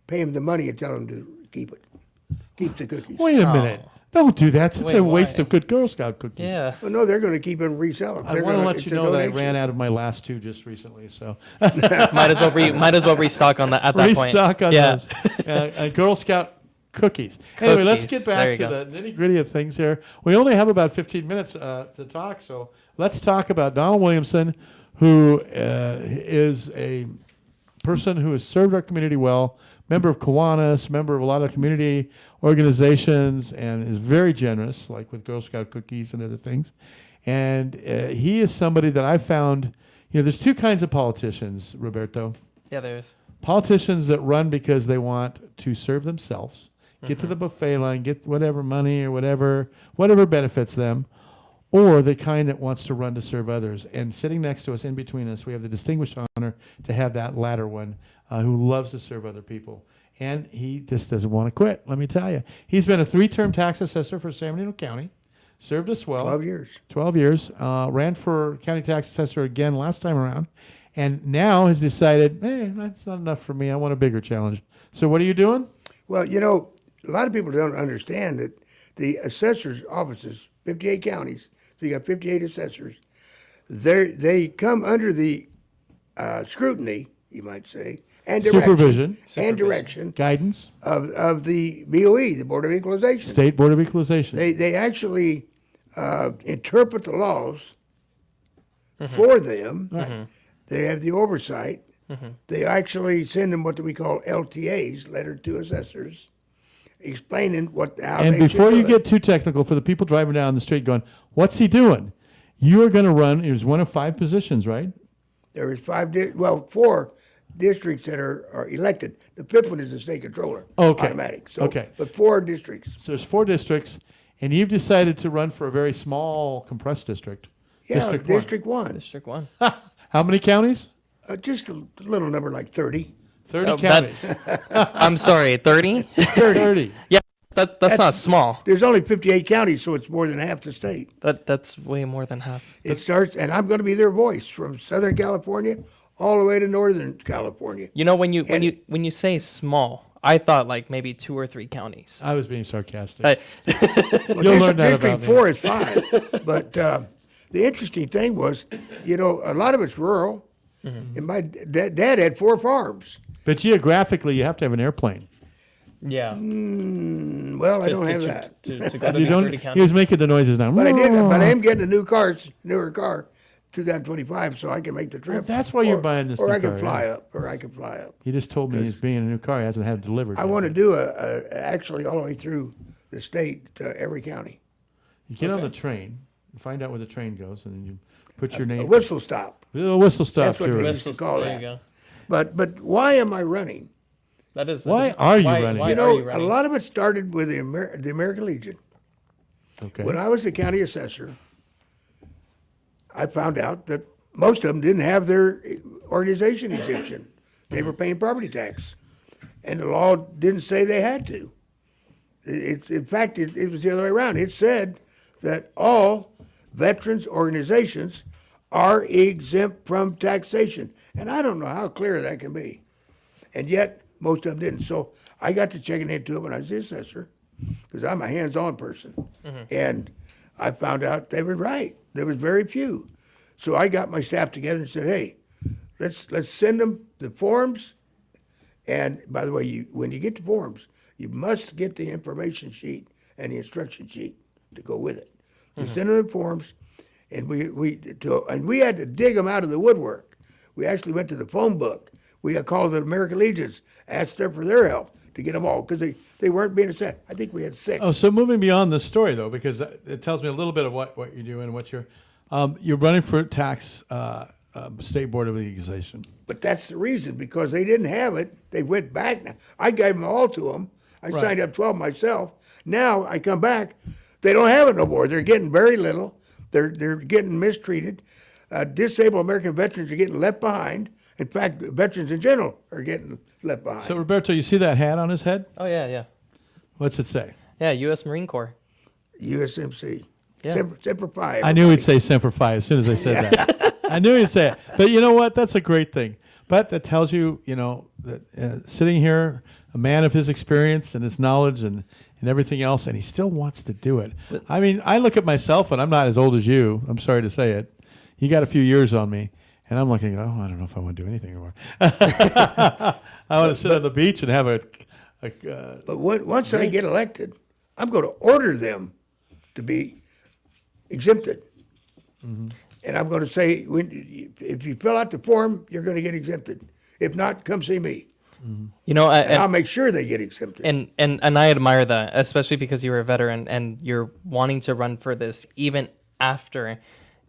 S6: pay them the money and tell them to keep the cookies.
S2: Wait a minute. Don't do that. It's
S3: Wait,
S2: a waste
S3: why?
S2: of good Girl Scout cookies.
S3: Yeah.
S6: Well, no, they're going to keep them and resell them.
S2: I want to let you know that I ran out of my last 2 just recently, so
S3: might as well restock on that at that point.
S2: restock on
S3: Yeah.
S2: those. Girl Scout cookies. Anyway, let's
S3: Cookies.
S2: get back
S3: There you
S2: to
S3: go.
S2: the nitty gritty of things here. We only have about 15 minutes to talk, so let's talk about Donald Williamson, who is a person who has served our community well, member of Kiwanis, member of a lot of community organizations, and is very generous, like with Girl Scout cookies and other things. And he is somebody that I found, there's 2 kinds of politicians, Roberto.
S3: Yeah, there's.
S2: Politicians that run because they want to serve themselves, get to the buffet line, get whatever money or whatever benefits them, or the kind that wants to run to serve others. And sitting next to us, in between us, we have the distinguished honor to have that latter one who loves to serve other people. And he just doesn't want to quit, let me tell you. He's been a 3-term tax assessor for San Bernardino County, served us well.
S6: 12 years.
S2: 12 years, ran for county tax assessor again last time around, and now has decided, that's not enough for me. I want a bigger challenge. So what are you doing?
S6: Well, a lot of people don't understand that the assessor's offices, 58 counties, so you got 58 assessors, they come under the scrutiny, you might say, and
S2: Supervision.
S6: and direction
S2: Guidance,
S6: of the BOE, the Board of Equalization.
S2: State Board of Equalization.
S6: They actually interpret the laws for them.
S2: Right.
S6: They have the oversight. They actually send them what we call LTAs, letter to assessors, explaining how
S2: And
S6: they
S2: before
S6: should
S2: you
S6: do
S2: get
S6: it.
S2: too technical, for the people driving down the street going, what's he doing? You are going to run, there's one of 5 positions, right?
S6: There is 4 districts that are elected. The 5th one is the state controller,
S2: Okay.
S6: automatic. So,
S2: Okay.
S6: But 4 districts.
S2: So there's 4 districts, and you've decided to run for a very small compressed district.
S6: Yeah,
S2: District 1.
S6: District 1.
S3: District 1.
S2: How many counties?
S6: Just a little number like 30.
S2: 30
S3: Oh, that-
S2: counties.
S3: I'm sorry, 30?
S2: 30.
S3: Yeah, that's not small.
S6: There's only 58 counties, so it's more than half the state.
S3: That's way more than half.
S6: It starts, and I'm going to be their voice from Southern California all the way to Northern California.
S3: When you say small, I thought like maybe 2 or 3 counties.
S2: I was being sarcastic.
S3: I-
S6: Well,
S2: You'll learn that
S6: District
S2: about me.
S6: 4 is fine. But the interesting thing was, a lot of it's rural. And my dad had 4 farms.
S2: But geographically, you have to have an airplane.
S3: yeah.
S6: Well, I don't have that.
S3: To go to
S2: You
S3: the
S2: don't.
S3: 30
S2: He
S3: counties.
S2: was making the noises now.
S6: But I am getting a newer car, 2025, so I can make the trip.
S2: that's why you're buying this
S6: Or
S2: new
S6: I can
S2: car,
S6: fly
S2: yeah.
S6: up, or I can fly up.
S2: He just told me he's being in a new car. He hasn't had it delivered.
S6: I
S2: yet.
S6: want to do actually all the way through the state to every county.
S2: You get on the train, and find out where the train goes, and then you put your
S6: A
S2: name.
S6: whistle stop.
S2: A whistle stop
S6: That's what
S2: to
S6: they
S2: it.
S6: used to call
S3: There
S6: that.
S3: you go.
S6: But why am I running?
S3: That is.
S2: Why are you running?
S3: Why
S6: You
S3: are
S6: know,
S3: you
S6: a
S3: running?
S6: lot of it started with the American Legion.
S2: Okay.
S6: When I was the county assessor, I found out that most of them didn't have their organization exemption. They were paying property tax, and the law didn't say they had to. In fact, it was the other way around. It said that all veterans organizations are exempt from taxation, and I don't know how clear that can be. And yet, most of them didn't. So I got to checking into it when I was the assessor, because I'm a hands-on person, and I found out they were right. There was very few. So I got my staff together and said, "Hey, let's send them the forms. And by the way, when you get the forms, you must get the information sheet and the instruction sheet to go with it. So send them the forms, and we had to dig them out of the woodwork. We actually went to the phone book. We had called the American Legions, asked them for their help to get them all, because they weren't being assessed. I think we had 6.
S2: Oh, so moving beyond the story though, because it tells me a little bit of what you do and what you're running for tax state board of legalization.
S6: But that's the reason, because they didn't have it. They went back. Now I gave them all to them. I
S2: Right.
S6: signed up 12 myself. Now I come back, they don't have it no more. They're getting very little. They're getting mistreated. Disabled American veterans are getting left behind. In fact, veterans in general are getting left behind.
S2: So Roberto, you see that hat on his head?
S3: Oh yeah.
S2: What's it say?
S3: Yeah, U.S. Marine Corps.
S6: USMC.
S3: Yeah.
S6: Semper Fi.
S2: I knew he'd say Semper Fi as soon as I said that. I knew he'd say it. But you know what? That's a great thing. But that tells you, that sitting here, a man of his experience and his knowledge and everything else, and he still wants to do it. I mean, I look at myself, and I'm not as old as you. I'm sorry to say it. You got a few years on me. And I'm looking, I don't know if I want to do anything anymore. I want to sit on the beach and have
S6: But once I get elected, I'm going to order them to be exempted. And I'm going to say, if you fill out the form, you're going to get exempted. If not, come see me.
S3: You know,
S6: And I'll make sure they get exempted.
S3: and I admire that, especially because you're a veteran and you're wanting to run for this even after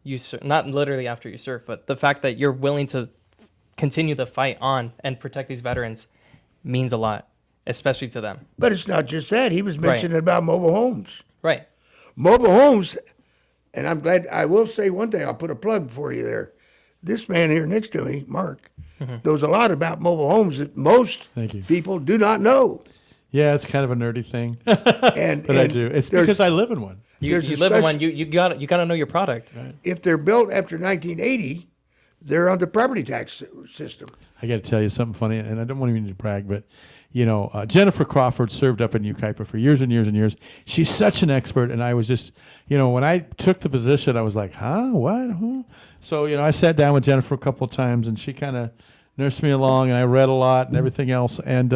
S3: you not literally after you serve, but the fact that you're willing to continue the fight on and protect these veterans means a lot, especially to them.
S6: But it's not just that. He was
S3: Right.
S6: mentioning about mobile homes.
S3: Right.
S6: Mobile homes, and I'm glad, I will say one thing, I'll put a plug for you there. This man here next to me, Mark, knows a lot about mobile homes that most
S2: Thank you.
S6: people do not know.
S2: Yeah, it's kind of a nerdy thing.
S6: And,
S2: But I
S6: and
S2: do. It's
S6: there's-
S2: because I live in one.
S3: You
S6: There's a
S3: live in one.
S6: special-
S3: You got to know your product.
S6: if they're built after 1980, they're on the property tax system.
S2: I got to tell you something funny, and I don't want even to brag, but Jennifer Crawford served up in Ukaipa for years and years and years. She's such an expert, and I was just, when I took the position, I was like, huh, what? Huh? So I sat down with Jennifer a couple of times, and she kind of nursed me along, and I read a lot and everything else, and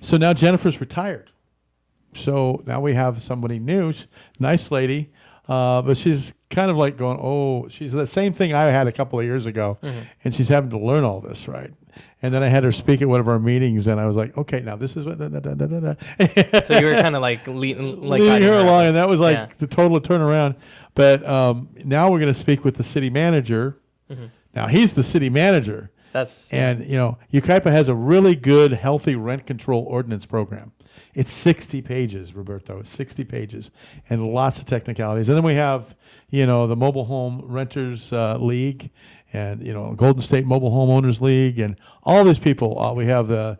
S2: so now Jennifer's retired. So now we have somebody new, nice lady, but she's kind of like going, oh, she's the same thing I had a couple of years ago, and she's having to learn all this, right? And then I had her speak at one of our meetings, and I was like, okay, now this is what.
S3: So you were kind of like leading
S2: Leading her along, and that was like
S3: Yeah.
S2: the total turnaround. But now we're going to speak with the city manager. Now he's the city manager.
S3: That's
S2: And, Ukaipa has a really good, healthy rent control ordinance program. It's 60 pages, Roberto. It's 60 pages and lots of technicalities. And then we have, the Mobile Home Renters League and, Golden State Mobile Homeowners League and all these people. We have the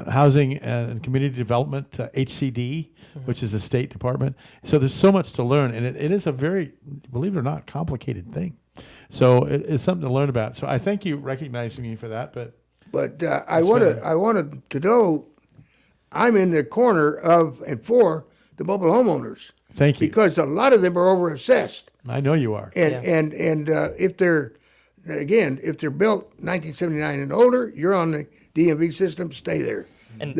S2: Housing and Community Development, HCD, which is a state department. So there's so much to learn. And it is a very, believe it or not, complicated thing. So it's something to learn about. So I thank you recognizing me for that. But
S6: I wanted to know, I'm in the corner of and for the mobile homeowners.
S2: Thank you.
S6: Because a lot of them are overassessed.
S2: I know you are.
S6: And if they're built 1979 and older, you're on the DMV system. Stay there.
S3: And-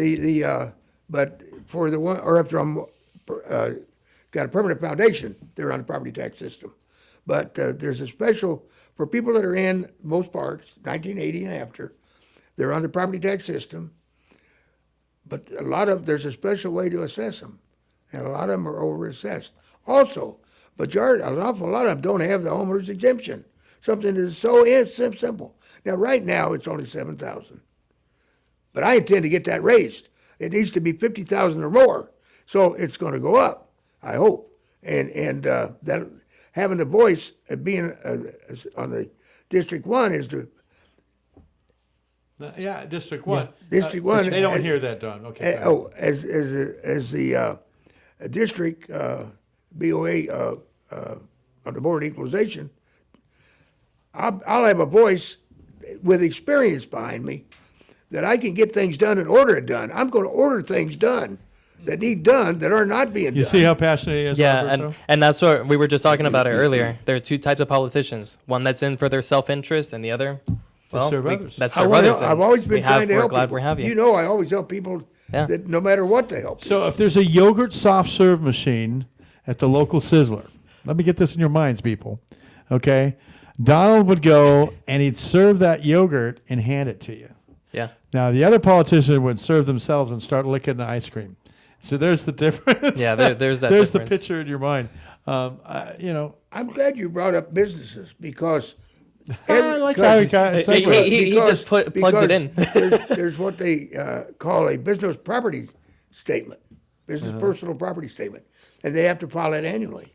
S6: But for the one, or if they're got a permanent foundation, they're on the property tax system. But there's a special for people that are in most parks, 1980 and after. They're on the property tax system. But there's a special way to assess them, and a lot of them are overassessed. Also, an awful lot of them don't have the homeowner's exemption. Something that is so simple. Now, right now, it's only $7,000. But I intend to get that raised. It needs to be 50,000 or more. So it's going to go up, I hope. And that having the voice of being on the District 1 is the
S2: Yeah, District 1.
S6: District 1.
S2: They don't hear that, Don. Okay. go ahead.
S6: As the district BOA on the Board of Equalization, I'll have a voice with experience behind me that I can get things done and order it done. I'm going to order things done that need done that are not being
S2: You
S6: done.
S2: see how passionate he is,
S3: Yeah,
S2: Alberto?
S3: and that's what we were just talking about it earlier. There are two types of politicians: one that's in for their self-interest, and the other, well,
S2: serve others.
S3: that's
S6: I
S3: serve
S6: wanna
S3: others.
S6: help- I've always been trying to
S3: We're
S6: help
S3: glad
S6: people.
S3: we have you.
S6: You know, I always help people
S3: Yeah.
S6: that no matter what they help.
S2: So if there's a yogurt soft serve machine at the local Sizzler, let me get this in your minds, people. Okay? Donald would go and he'd serve that yogurt and hand it to you.
S3: Yeah.
S2: Now, the other politician would serve themselves and start licking the ice cream. So there's the difference.
S3: Yeah, there's that
S2: There's
S3: difference.
S2: the picture in your mind. You know,
S6: I'm glad you brought up businesses because
S2: I like how he got
S3: He- he just plugs it in.
S6: there's what they call a business property statement, business personal property statement, and they have to file it annually.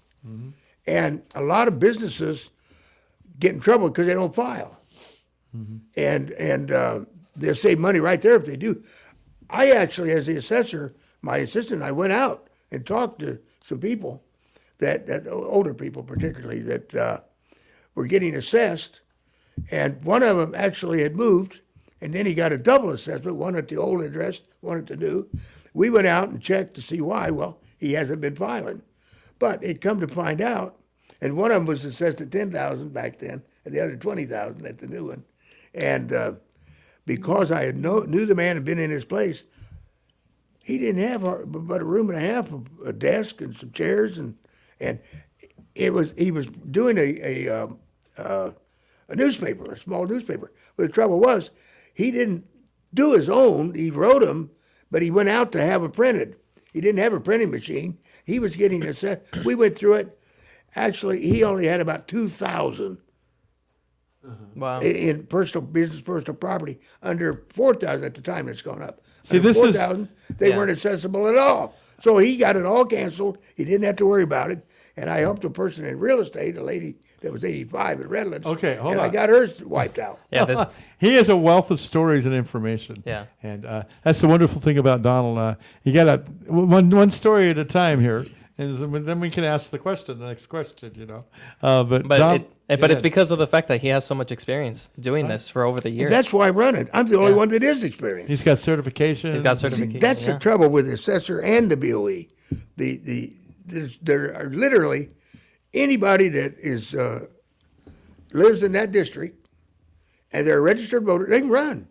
S6: And a lot of businesses get in trouble because they don't file, and they'll save money right there if they do. I actually, as the assessor, my assistant, I went out and talked to some people that older people particularly that were getting assessed, and one of them actually had moved, and then he got a double assessment, one at the old address, one at the new. We went out and checked to see why. Well, he hasn't been filing, but it come to find out, and one of them was assessed at 10,000 back then, and the other 20,000 at the new one, and because I had knew the man and been in his place, he didn't have but a room and a half of a desk and some chairs, and he was doing a newspaper, a small newspaper. But the trouble was, he didn't do his own. He wrote them, but he went out to have it printed. He didn't have a printing machine. He was getting a set. We went through it. Actually, he only had about 2,000
S3: Wow.
S6: in personal property, under 4,000 at the time. It's gone up.
S2: See,
S6: Under
S2: this is-
S6: 4,000, they
S3: Yeah.
S6: weren't accessible at all. So he got it all canceled. He didn't have to worry about it. And I helped a person in real estate, a lady that was 85 in Redlands.
S2: Okay, hold
S6: and
S2: on.
S6: I got hers wiped out.
S3: Yeah, this.
S2: he has a wealth of stories and information.
S3: Yeah.
S2: And that's the wonderful thing about Donald. You got one story at a time here, and then we can ask the next question, you know. But Don,
S3: But it's because of the fact that he has so much experience doing this for over the years.
S6: That's why I run it. I'm the only
S3: Yeah.
S6: one that is experienced.
S2: he's got certification.
S3: He's got
S6: See,
S3: certification.
S6: that's
S3: yeah.
S6: the trouble with the assessor and the BOE. There are literally anybody that is lives in that district and they're a registered voter, they can run.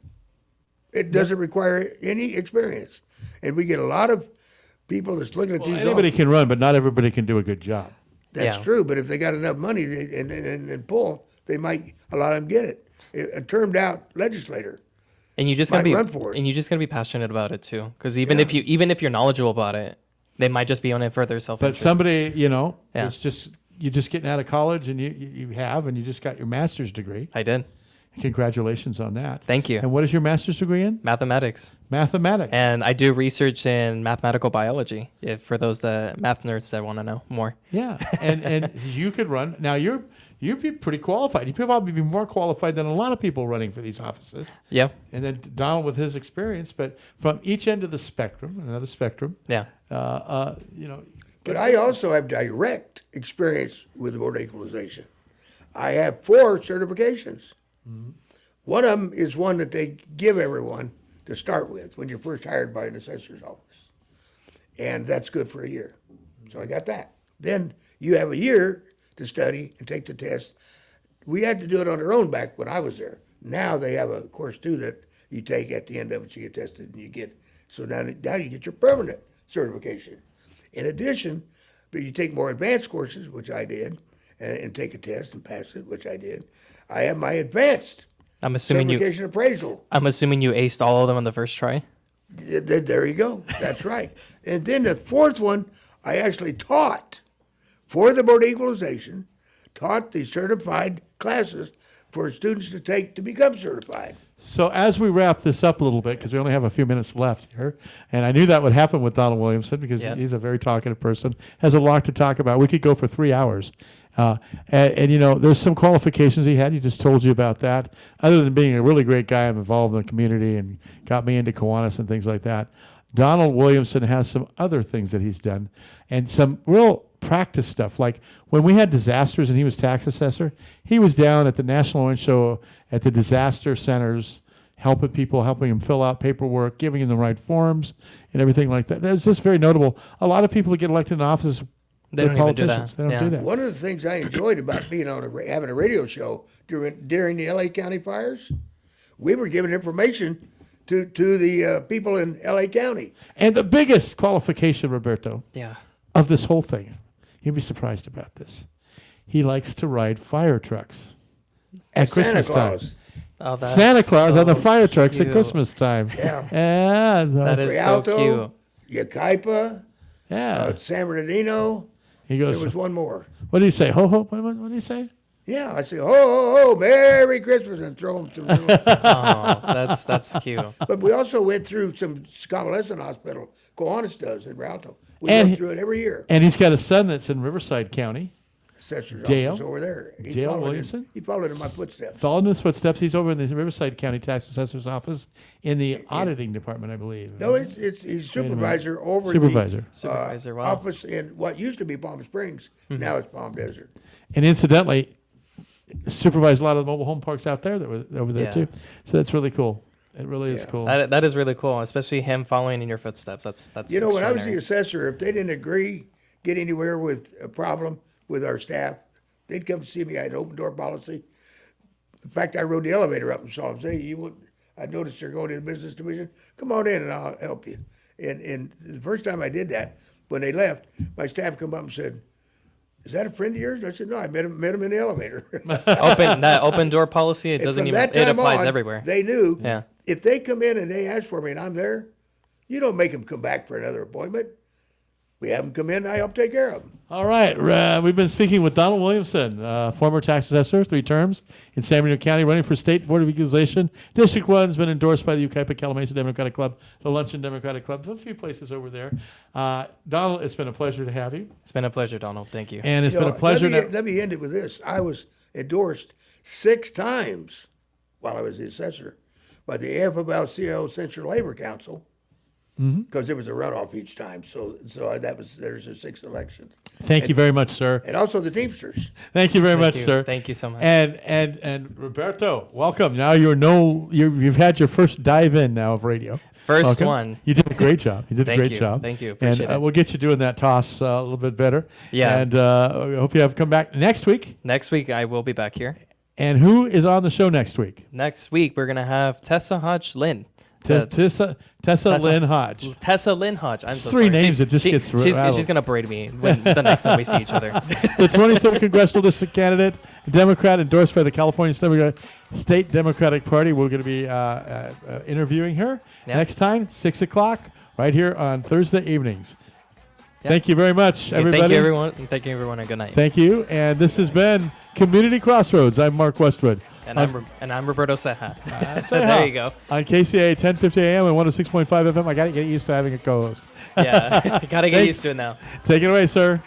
S6: It doesn't require any experience, and we get a lot of people that's looking at
S2: Well,
S6: these.
S2: anybody can run, but not everybody can do a good job.
S6: That's
S3: Yeah.
S6: true, but if they got enough money and pull, they might. A lot of them get it. A termed out legislator.
S3: And you just gotta
S6: might
S3: be
S6: run for it.
S3: and you just gotta be passionate about it too. Because even if you're knowledgeable about it, they might just be on it for their self
S2: But
S3: interest.
S2: somebody, you know,
S3: Yeah.
S2: it's just you're just getting out of college, and you just got your master's degree.
S3: I did.
S2: Congratulations on that.
S3: Thank you.
S2: And what is your master's degree in?
S3: Mathematics.
S2: Mathematics.
S3: And I do research in mathematical biology. If for those math nerds that want to know more.
S2: Yeah, and you could run. Now you'd be pretty qualified. You'd probably be more qualified than a lot of people running for these offices.
S3: Yeah.
S2: And then Donald with his experience, but from each end of the spectrum, another spectrum.
S3: Yeah.
S2: You know,
S6: But I also have direct experience with the Board of Equalization. I have 4 certifications. One of them is one that they give everyone to start with when you're first hired by an assessor's office. And that's good for a year. So I got that. Then you have a year to study and take the test. We had to do it on our own back when I was there. Now they have a course too that you take at the end of it, you get tested and you get, so now you get your permanent certification. In addition, but you take more advanced courses, which I did, and take a test and pass it, which I did. I have my advanced
S3: I'm assuming you
S6: certification appraisal.
S3: I'm assuming you aced all of them on the first try.
S6: There you go. That's right. And then the 4th one, I actually taught for the Board of Equalization, taught the certified classes for students to take to become certified.
S2: So as we wrap this up a little bit, because we only have a few minutes left here, and I knew that would happen with Donald Williamson because he's a very talkative person, has a lot to talk about. We could go for 3 hours. And, you know, there's some qualifications he had. He just told you about that. Other than being a really great guy, I'm involved in the community and got me into Kiwanis and things like that. Donald Williamson has some other things that he's done and some real practice stuff. Like when we had disasters and he was tax assessor, he was down at the National Orange Show at the disaster centers, helping people, helping them fill out paperwork, giving them the right forms and everything like that. That was just very notable. A lot of people that get elected in office,
S3: They don't even do that.
S2: politicians. They don't do that.
S6: One of the things I enjoyed about being on having a radio show during the LA County fires, we were giving information to the people in LA County.
S2: And the biggest qualification, Roberto,
S3: Yeah.
S2: of this whole thing, you'd be surprised about this. He likes to ride fire trucks at Christmas time.
S3: Oh, that's
S2: Santa Claus on the
S3: so
S2: fire trucks at
S3: cute.
S2: Christmas time.
S6: Yeah.
S2: Yeah.
S3: That is so
S6: Rialto,
S3: cute.
S6: Yucaipa,
S2: Yeah.
S6: San Bernardino.
S2: He
S6: There
S2: goes,
S6: was one more.
S2: what do you say? Ho, ho, what do you say?
S6: Yeah, I say, ho, ho, ho, Merry Christmas, and throw them some.
S3: Oh, that's cute.
S6: But we also went through some convalescent hospital. Kiwanis does in Rialto. We
S2: And-
S6: went through it every year.
S2: And he's got a son that's in Riverside County.
S6: Assessor's
S2: Dale?
S6: office over there.
S2: Dale Williamson?
S6: He followed in my footsteps.
S2: Following his footsteps, he's over in the Riverside County Tax Assessor's office in the auditing department, I believe.
S6: No, he's supervisor over
S2: Supervisor.
S6: the
S3: Supervisor, wow.
S6: office in what used to be Palm Springs. Now it's Palm Desert.
S2: And incidentally, supervised a lot of the mobile home parks out there that were over there
S3: Yeah.
S2: too. So that's really cool. It really is
S6: Yeah.
S2: cool.
S3: That is really cool, especially him following in your footsteps. That's
S6: You know, when I was the
S3: extraordinary.
S6: assessor, if they didn't get anywhere with a problem with our staff, they'd come see me. I had an open door policy. In fact, I rode the elevator up and saw them. Say, I noticed you're going to the business division. Come on in and I'll help you. And the first time I did that, when they left, my staff come up and said, "Is that a friend of yours?" I said, "No, I met him in the elevator."
S3: that open door policy, it
S6: And
S3: doesn't
S6: from
S3: even
S6: that
S3: it
S6: time
S3: applies
S6: on,
S3: everywhere.
S6: They knew
S3: Yeah.
S6: if they come in and they ask for me and I'm there, you don't make them come back for another appointment. We have them come in, I help take care of them.
S2: All right. We've been speaking with Donald Williamson, former tax assessor, 3 terms in San Bernardino County, running for State Board of Equalization. District 1's been endorsed by the Yucaipa Calamasa Democratic Club, the Luncheon Democratic Club, a few places over there. Donald, it's been a pleasure to have you.
S3: It's been a pleasure, Donald. Thank you.
S2: And it's
S6: You
S2: been
S6: know,
S2: a pleasure.
S6: Let me end it with this. I was endorsed 6 times while I was the assessor by the AFL-CIO Central Labor Council because there was a runoff each time. So there's a 6 elections.
S2: Thank you very much, sir.
S6: And also the Teamsters.
S2: Thank you very much,
S3: you.
S2: sir.
S3: Thank you so much.
S2: And Roberto, welcome. Now you've had your first dive in now of radio.
S3: First
S2: Welcome.
S3: one.
S2: You did a great job. You did a
S3: Thank
S2: great
S3: you.
S2: job.
S3: Thank you.
S2: And
S3: Appreciate it.
S2: we'll get you doing that toss a little bit better.
S3: Yeah.
S2: And I hope you have come back next week.
S3: Next week, I will be back here.
S2: And who is on the show next week?
S3: Next week, we're going to have Tessa Hodge Lynn.
S2: Tessa Lynn Hodge.
S3: Tessa Lynn Hodge. I'm so
S2: 3
S3: sorry.
S2: names, it just gets
S3: she's
S2: rattled.
S3: going to berate me when the next time we see each other.
S2: The 23rd Congressional District candidate, Democrat, endorsed by the California State Democratic Party. We're going to be interviewing her
S3: Yep.
S2: next time, 6 o'clock, right here on Thursday evenings.
S3: Yep.
S2: Thank you very much, everybody.
S3: Thank you, everyone. And thank you, everyone, and good night.
S2: Thank you. And this has been Community Crossroads. I'm Mark Westwood.
S3: And I'm Roberto Seja.
S2: Seja.
S3: There you go.
S2: On KCA 1050 AM and 106.5 FM. I got to get used to having a co-host.
S3: Yeah, got to get
S2: Thanks.
S3: used to it now.
S2: Take it away, sir.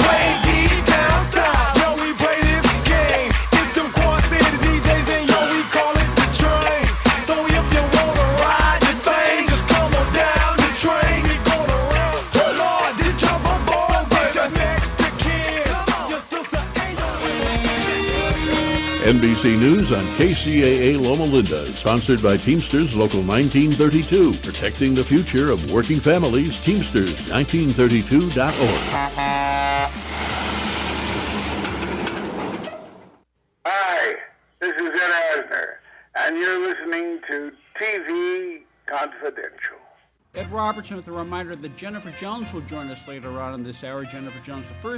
S7: Way deep down south, yo, we play this game. It's them Quad City DJs and yo, we call it the train. So if you wanna ride the thing, just come on down the train. We going around, oh Lord, this jumbo ball. So get your next to kin, your sister and your
S1: NBC News on KCAA Loma Linda is sponsored by Teamsters Local 1932, protecting the future of working families. Teamsters1932.org.
S8: Hi, this is Ed Asner, and you're listening to TV Confidential.
S9: Ed Robertson with a reminder that Jennifer Jones will join us later on in this hour. Jennifer Jones, the first